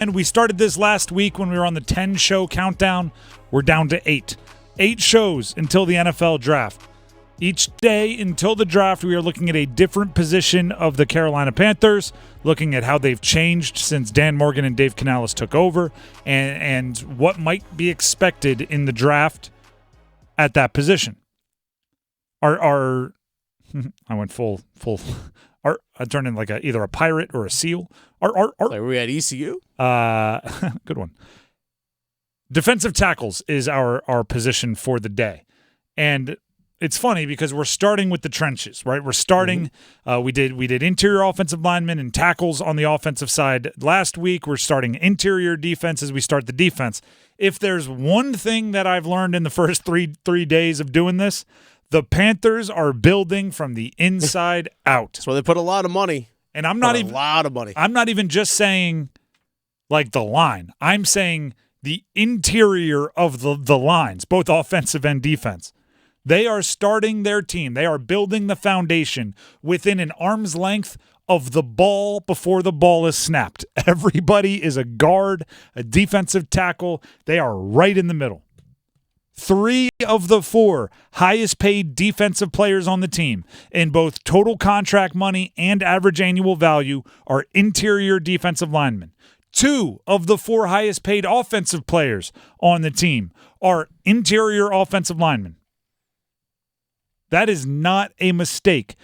And we started this last week when we were on the 10-show countdown. We're down to 8. 8 shows until the NFL draft. Each day until the draft, we are looking at a different position of the Carolina Panthers, looking at how they've changed since Dan Morgan and Dave Canales took over, and what might be expected in the draft at that position. I went full. I turned in like either a pirate or a seal. Like were we at ECU? Good one. Defensive tackles is our position for the day, and it's funny because we're starting with the trenches, right? We're starting. We did interior offensive linemen and tackles on the offensive side last week. We're starting interior defense as we start the defense. If there's one thing that I've learned in the first three days of doing this, the Panthers are building from the inside out. So they put a lot of money. And I'm not even a lot of money. I'm not even just saying like the line. I'm saying the interior of the lines, both offensive and defense. They are starting their team. They are building the foundation within an arm's length of the ball before the ball is snapped. Everybody is a guard, a defensive tackle. They are right in the middle. 3 of the 4 highest paid defensive players on the team in both total contract money and average annual value are interior defensive linemen. 2 of the 4 highest paid offensive players on the team are interior offensive linemen. That is not a mistake.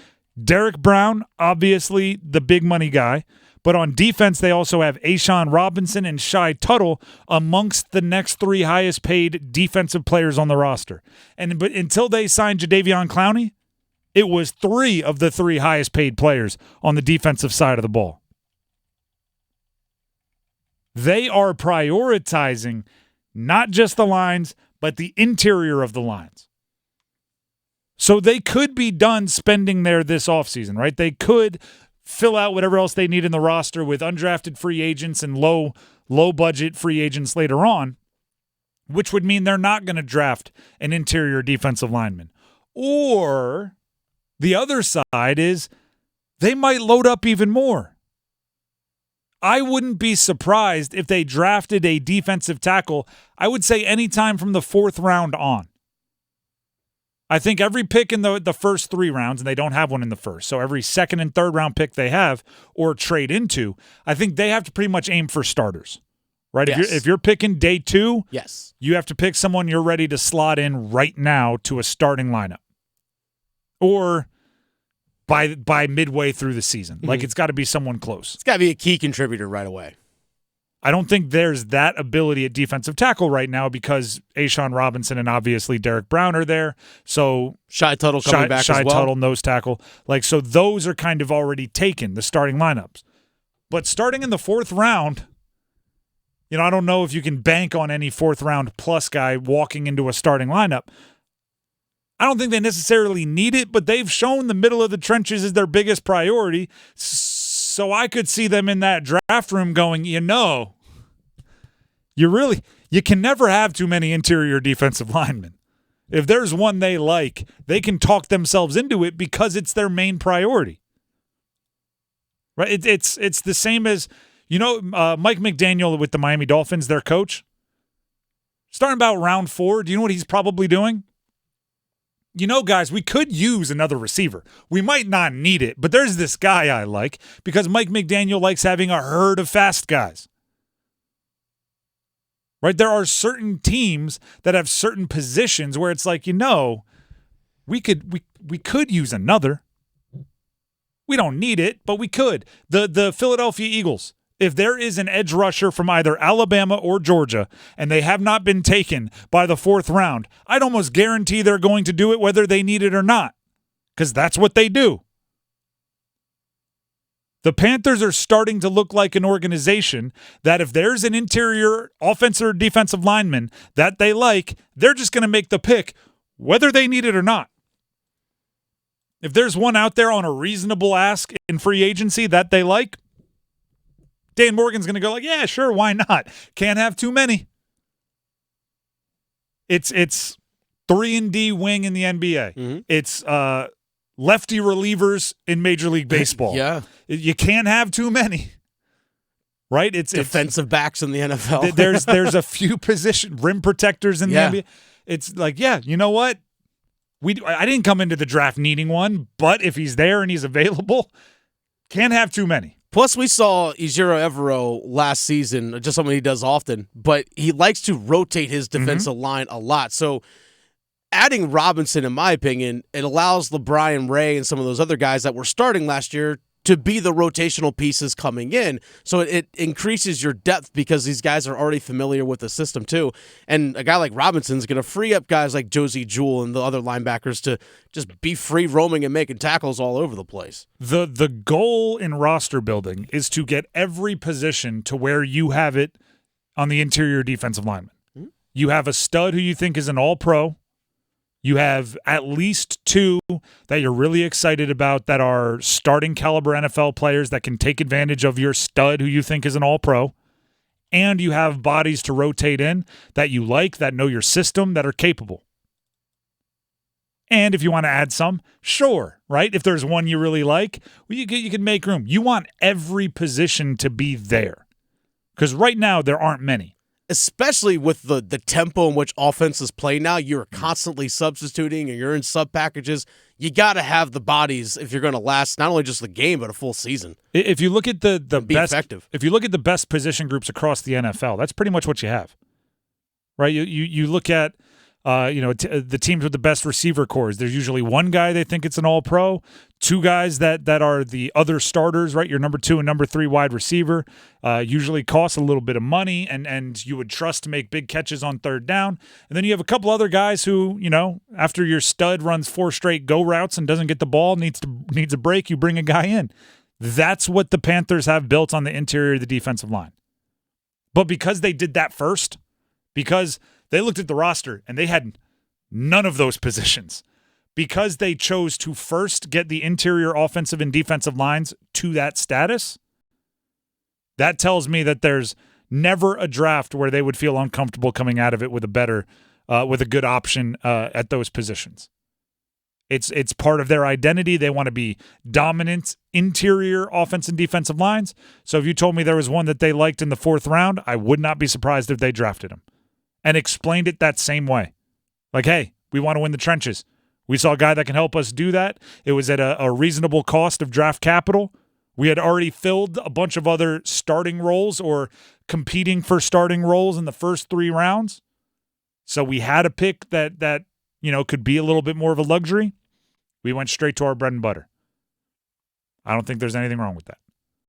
Derrick Brown, obviously the big money guy, but on defense they also have A'Shawn Robinson and Shai Tuttle amongst the next 3 highest paid defensive players on the roster. But until they signed Jadeveon Clowney, it was 3 of the 3 highest paid players on the defensive side of the ball. They are prioritizing not just the lines, but the interior of the lines. So they could be done spending there this offseason, right? They could fill out whatever else they need in the roster with undrafted free agents and low-budget free agents later on, which would mean they're not going to draft an interior defensive lineman. Or the other side is they might load up even more. I wouldn't be surprised if they drafted a defensive tackle, I would say anytime from the 4th round on. I think every pick in the first 3 rounds, and they don't have one in the first, so every 2nd and 3rd round pick they have or trade into, I think they have to pretty much aim for starters, right? Yes. If you're picking day 2, yes, you have to pick someone you're ready to slot in right now to a starting lineup, or by midway through the season. Like it's got to be someone close. It's got to be a key contributor right away. I don't think there's that ability at defensive tackle right now because A'Shawn Robinson and obviously Derrick Brown are there. So Shai Tuttle coming back as well. Shai Tuttle, nose tackle. So those are kind of already taken, the starting lineups. But starting in the 4th round, I don't know if you can bank on any 4th round plus guy walking into a starting lineup. I don't think they necessarily need it, but they've shown the middle of the trenches is their biggest priority. So I could see them in that draft room going, you can never have too many interior defensive linemen. If there's one they like, they can talk themselves into it because it's their main priority. Right? It's the same as, Mike McDaniel with the Miami Dolphins, their coach. Starting about round 4, do you know what he's probably doing? Guys, we could use another receiver. We might not need it, but there's this guy I like because Mike McDaniel likes having a herd of fast guys. Right? There are certain teams that have certain positions where it's like, we could use another. We don't need it, but we could. The Philadelphia Eagles, if there is an edge rusher from either Alabama or Georgia and they have not been taken by the 4th round, I'd almost guarantee they're going to do it whether they need it or not, because that's what they do. The Panthers are starting to look like an organization that if there's an interior offensive or defensive lineman that they like, they're just going to make the pick whether they need it or not. If there's one out there on a reasonable ask in free agency that they like, Dan Morgan's going to go like, yeah, sure, why not? Can't have too many. It's 3-and-D wing in the NBA. Mm-hmm. It's lefty relievers in Major League Baseball. Yeah. You can't have too many. right? It's defensive backs in the NFL. There's a few position rim protectors in the NBA. It's like, yeah, you know what? I didn't come into the draft needing one, but if he's there and he's available, can't have too many. Plus, we saw Ejiro Evero last season, just something he does often, but he likes to rotate his defensive line a lot. So adding Robinson, in my opinion, it allows LeBron Ray and some of those other guys that were starting last year to be the rotational pieces coming in. So it increases your depth because these guys are already familiar with the system too. And a guy like Robinson's going to free up guys like Josie Jewell and the other linebackers to just be free roaming and making tackles all over the place. The goal in roster building is to get every position to where you have it on the interior defensive lineman. Mm-hmm. You have a stud who you think is an all-pro. You have at least two that you're really excited about that are starting caliber NFL players that can take advantage of your stud who you think is an all-pro. And you have bodies to rotate in that you like, that know your system, that are capable. And if you want to add some, sure, right? If there's one you really like, well, you can make room. You want every position to be there. Because right now there aren't many. Especially with the tempo in which offenses play now, you're constantly substituting and you're in sub packages. You got to have the bodies if you're going to last not only just the game but a full season. If you look at the best, effective. If you look at the best position groups across the NFL, that's pretty much what you have, right? You look at the teams with the best receiver cores. There's usually one guy they think it's an all-pro, two guys that are the other starters, right? Your number 2 and number 3 wide receiver usually costs a little bit of money, and you would trust to make big catches on third down. And then you have a couple other guys who, after your stud runs 4 straight go routes and doesn't get the ball, needs a break, you bring a guy in. That's what the Panthers have built on the interior of the defensive line. But because they did that first, because they looked at the roster and they had none of those positions, because they chose to first get the interior offensive and defensive lines to that status, that tells me that there's never a draft where they would feel uncomfortable coming out of it with a good option at those positions. It's part of their identity. They want to be dominant interior offense and defensive lines. So if you told me there was one that they liked in the 4th round, I would not be surprised if they drafted him and explained it that same way. Like, hey, we want to win the trenches. We saw a guy that can help us do that. It was at a reasonable cost of draft capital. We had already filled a bunch of other starting roles or competing for starting roles in the first 3 rounds. So we had a pick that could be a little bit more of a luxury. We went straight to our bread and butter. I don't think there's anything wrong with that.